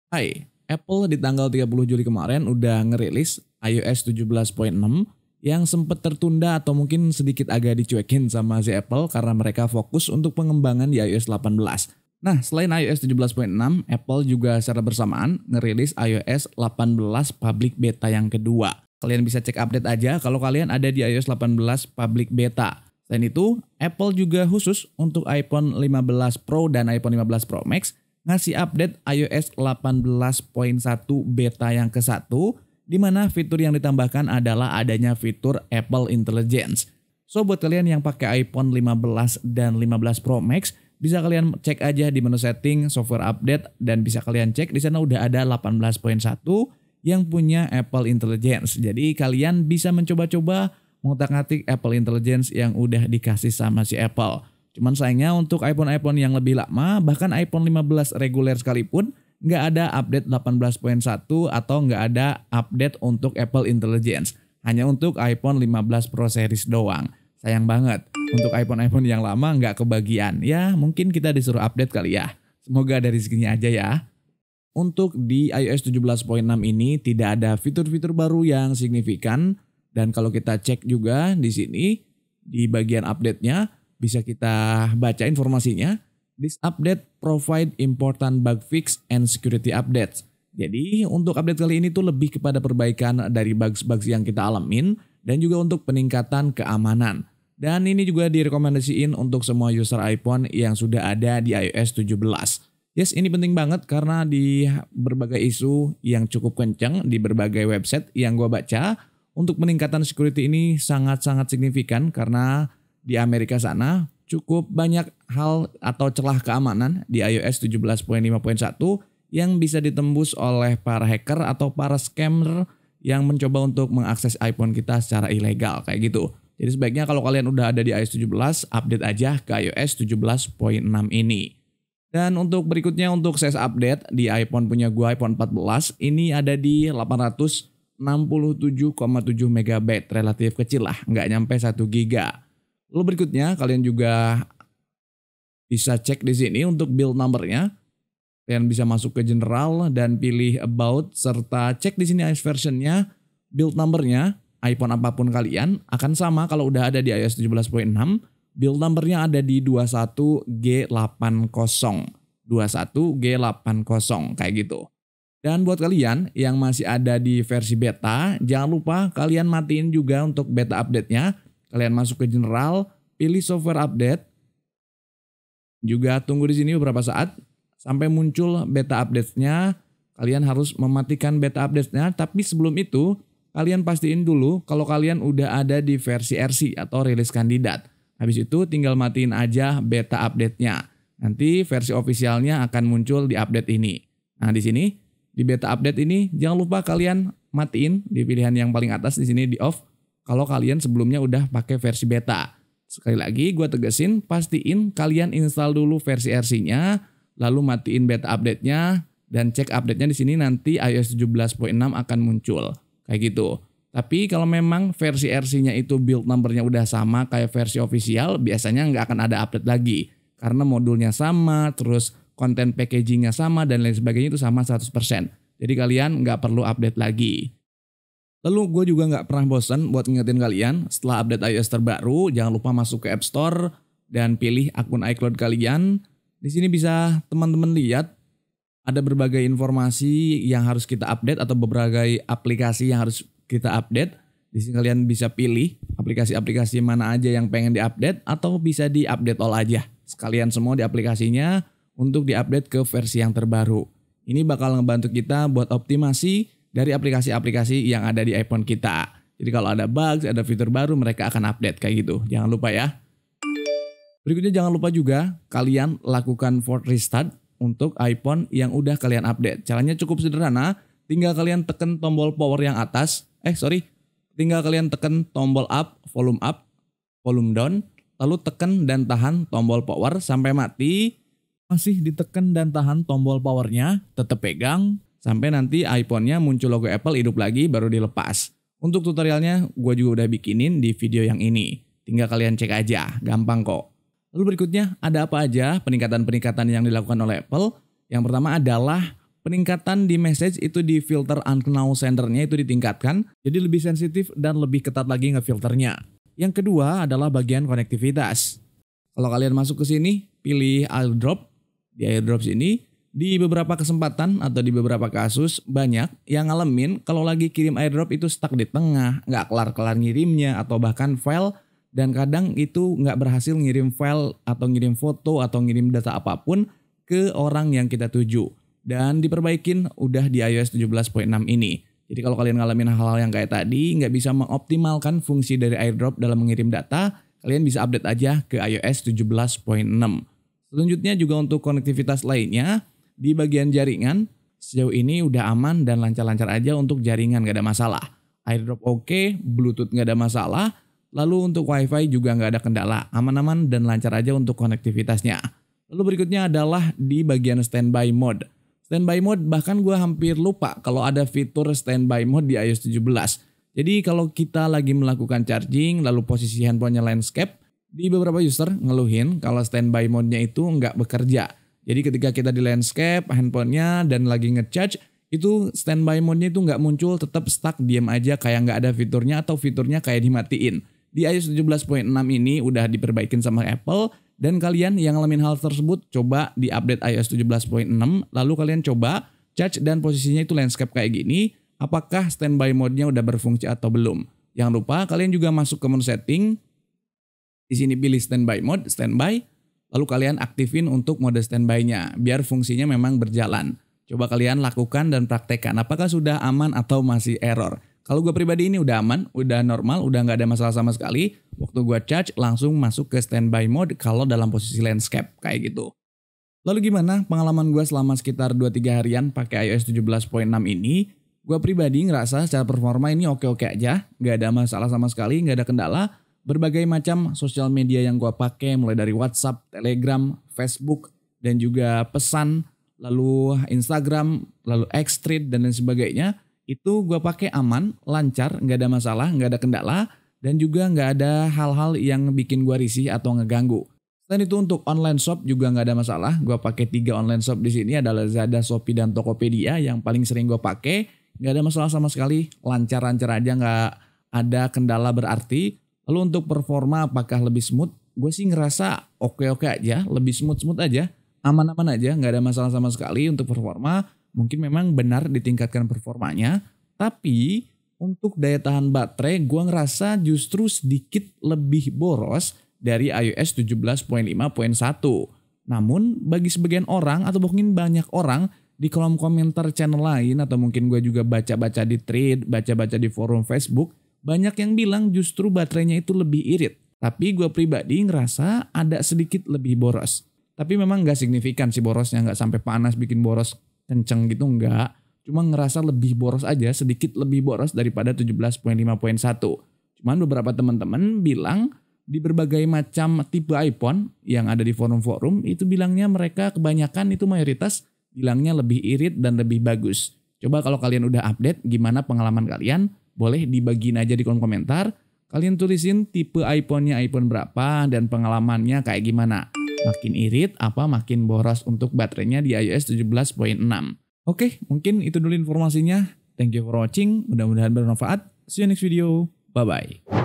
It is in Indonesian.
Hai, Apple di tanggal 30 Juli kemarin udah ngerilis iOS 17.6 yang sempat tertunda atau mungkin sedikit agak dicuekin sama si Apple karena mereka fokus untuk pengembangan di iOS 18. Nah, selain iOS 17.6, Apple juga secara bersamaan ngerilis iOS 18 public beta yang kedua. Kalian bisa cek update aja kalau kalian ada di iOS 18 public beta. Selain itu, Apple juga khusus untuk iPhone 15 Pro dan iPhone 15 Pro Max ngasih update iOS 18.1 beta yang ke-1, di mana fitur yang ditambahkan adalah adanya fitur Apple Intelligence. So buat kalian yang pakai iPhone 15 dan 15 Pro Max, bisa kalian cek aja di menu setting, software update, dan bisa kalian cek di sana udah ada 18.1 yang punya Apple Intelligence. Jadi kalian bisa mencoba-coba mengutak-ngatik Apple Intelligence yang udah dikasih sama si Apple. Cuman sayangnya untuk iPhone-iPhone yang lebih lama, bahkan iPhone 15 reguler sekalipun, nggak ada update 18.1 atau nggak ada update untuk Apple Intelligence. Hanya untuk iPhone 15 Pro Series doang. Sayang banget, untuk iPhone-iPhone yang lama nggak kebagian. Ya mungkin kita disuruh update kali ya. Semoga ada rezekinya aja ya. Untuk di iOS 17.6 ini tidak ada fitur-fitur baru yang signifikan. Dan kalau kita cek juga di sini, di bagian update-nya, bisa kita baca informasinya. This update provide important bug fix and security updates. Jadi untuk update kali ini tuh lebih kepada perbaikan dari bugs-bugs yang kita alamin dan juga untuk peningkatan keamanan. Dan ini juga direkomendasiin untuk semua user iPhone yang sudah ada di iOS 17. Yes, ini penting banget karena di berbagai isu yang cukup kencang di berbagai website yang gue baca, untuk peningkatan security ini sangat-sangat signifikan karena di Amerika sana cukup banyak hal atau celah keamanan di iOS 17.5.1 yang bisa ditembus oleh para hacker atau para scammer yang mencoba untuk mengakses iPhone kita secara ilegal kayak gitu. Jadi sebaiknya kalau kalian udah ada di iOS 17, update aja ke iOS 17.6 ini. Dan untuk berikutnya untuk size update di iPhone punya gua iPhone 14 ini ada di 867,7 MB, relatif kecil lah, nggak nyampe 1 GB. Lalu berikutnya kalian juga bisa cek di sini untuk build numbernya. Kalian bisa masuk ke general dan pilih about serta cek di sini iOS versionnya, build numbernya, iPhone apapun kalian akan sama kalau udah ada di iOS 17.6. Build numbernya ada di 21G80, 21G80 kayak gitu. Dan buat kalian yang masih ada di versi beta, jangan lupa kalian matiin juga untuk beta update-nya. Kalian masuk ke general, pilih software update. Juga tunggu di sini beberapa saat sampai muncul beta update-nya. Kalian harus mematikan beta update-nya, tapi sebelum itu kalian pastiin dulu kalau kalian udah ada di versi RC atau rilis kandidat. Habis itu tinggal matiin aja beta update-nya. Nanti versi ofisialnya akan muncul di update ini. Nah, di sini di beta update ini jangan lupa kalian matiin di pilihan yang paling atas di sini di off kalau kalian sebelumnya udah pakai versi beta. Sekali lagi gue tegesin, pastiin kalian install dulu versi RC-nya, lalu matiin beta update-nya dan cek update-nya di sini nanti iOS 17.6 akan muncul. Kayak gitu. Tapi kalau memang versi RC-nya itu build number-nya udah sama kayak versi official, biasanya nggak akan ada update lagi. Karena modulnya sama, terus konten packaging-nya sama, dan lain sebagainya itu sama 100%. Jadi kalian nggak perlu update lagi. Lalu gue juga nggak pernah bosan buat ngingetin kalian, setelah update iOS terbaru, jangan lupa masuk ke App Store dan pilih akun iCloud kalian. Di sini bisa teman-teman lihat ada berbagai informasi yang harus kita update atau berbagai aplikasi yang harus kita update. Di sini kalian bisa pilih aplikasi-aplikasi mana aja yang pengen diupdate atau bisa diupdate all aja. Sekalian semua di aplikasinya untuk diupdate ke versi yang terbaru. Ini bakal ngebantu kita buat optimasi dari aplikasi-aplikasi yang ada di iPhone kita. Jadi kalau ada bugs, ada fitur baru, mereka akan update kayak gitu. Jangan lupa ya. Berikutnya jangan lupa juga kalian lakukan force restart untuk iPhone yang udah kalian update. Caranya cukup sederhana, tinggal kalian tekan tombol power yang atas. Tinggal kalian tekan tombol up, volume down, lalu tekan dan tahan tombol power sampai mati. Masih ditekan dan tahan tombol powernya, tetap pegang. Sampai nanti iPhone-nya muncul logo Apple hidup lagi baru dilepas. Untuk tutorialnya gue juga udah bikinin di video yang ini. Tinggal kalian cek aja, gampang kok. Lalu berikutnya ada apa aja peningkatan-peningkatan yang dilakukan oleh Apple? Yang pertama adalah Peningkatan di message itu di filter unknown sendernya itu ditingkatkan, jadi lebih sensitif dan lebih ketat lagi ngefilternya. Yang kedua adalah bagian konektivitas. Kalau kalian masuk ke sini, pilih airdrop. Di airdrop sini, di beberapa kesempatan atau di beberapa kasus banyak yang ngalamin kalau lagi kirim airdrop itu stuck di tengah, nggak kelar-kelar ngirimnya atau bahkan file, dan kadang itu nggak berhasil ngirim file atau ngirim foto atau ngirim data apapun ke orang yang kita tuju. Dan diperbaikin udah di iOS 17.6 ini. Jadi kalau kalian ngalamin hal-hal yang kayak tadi, nggak bisa mengoptimalkan fungsi dari airdrop dalam mengirim data, kalian bisa update aja ke iOS 17.6. Selanjutnya juga untuk konektivitas lainnya, di bagian jaringan, sejauh ini udah aman dan lancar-lancar aja untuk jaringan, nggak ada masalah. Airdrop oke, Bluetooth nggak ada masalah, lalu untuk WiFi juga nggak ada kendala, aman-aman dan lancar aja untuk konektivitasnya. Lalu berikutnya adalah di bagian standby mode. Standby mode bahkan gue hampir lupa kalau ada fitur standby mode di iOS 17. Jadi kalau kita lagi melakukan charging lalu posisi handphonenya landscape, di beberapa user ngeluhin kalau standby mode-nya itu nggak bekerja. Jadi ketika kita di landscape handphonenya dan lagi ngecharge, itu standby mode-nya itu nggak muncul, tetap stuck diam aja kayak nggak ada fiturnya atau fiturnya kayak dimatiin. Di iOS 17.6 ini udah diperbaikin sama Apple. Dan kalian yang ngalamin hal tersebut, coba di update iOS 17.6, lalu kalian coba charge dan posisinya itu landscape kayak gini, apakah standby mode-nya udah berfungsi atau belum. Jangan lupa kalian juga masuk ke menu setting, di sini pilih standby mode, standby, lalu kalian aktifin untuk mode standby-nya, biar fungsinya memang berjalan. Coba kalian lakukan dan praktekkan apakah sudah aman atau masih error. Kalau gue pribadi ini udah aman, udah normal, udah nggak ada masalah sama sekali. Waktu gue charge langsung masuk ke standby mode kalau dalam posisi landscape kayak gitu. Lalu gimana pengalaman gue selama sekitar 2-3 harian pakai iOS 17.6 ini? Gue pribadi ngerasa secara performa ini oke-oke aja, nggak ada masalah sama sekali, nggak ada kendala. Berbagai macam sosial media yang gue pakai, mulai dari WhatsApp, Telegram, Facebook, dan juga pesan, lalu Instagram, lalu Xthread dan lain sebagainya. Itu gue pakai aman, lancar, nggak ada masalah, nggak ada kendala, dan juga nggak ada hal-hal yang bikin gue risih atau ngeganggu. Selain itu untuk online shop juga nggak ada masalah. Gue pakai 3 online shop di sini adalah Lazada, Shopee, dan Tokopedia yang paling sering gue pakai. Nggak ada masalah sama sekali, lancar-lancar aja, nggak ada kendala berarti. Lalu untuk performa apakah lebih smooth? Gue sih ngerasa oke-oke aja, lebih smooth-smooth aja, aman-aman aja, nggak ada masalah sama sekali untuk performa. Mungkin memang benar ditingkatkan performanya, tapi untuk daya tahan baterai gue ngerasa justru sedikit lebih boros dari iOS 17.5.1. Namun bagi sebagian orang atau mungkin banyak orang di kolom komentar channel lain atau mungkin gue juga baca-baca di thread, baca-baca di forum Facebook, banyak yang bilang justru baterainya itu lebih irit. Tapi gue pribadi ngerasa ada sedikit lebih boros. Tapi memang gak signifikan sih borosnya, gak sampai panas bikin boros kenceng gitu enggak, cuma ngerasa lebih boros aja, sedikit lebih boros daripada 17.5.1. Cuman beberapa teman-teman bilang di berbagai macam tipe iPhone yang ada di forum-forum itu bilangnya mereka kebanyakan itu mayoritas bilangnya lebih irit dan lebih bagus. Coba kalau kalian udah update gimana pengalaman kalian, boleh dibagiin aja di kolom komentar. Kalian tulisin tipe iPhone-nya iPhone berapa dan pengalamannya kayak gimana. Makin irit apa makin boros untuk baterainya di iOS 17.6. Oke, mungkin itu dulu informasinya. Thank you for watching. Mudah-mudahan bermanfaat. See you next video. Bye-bye.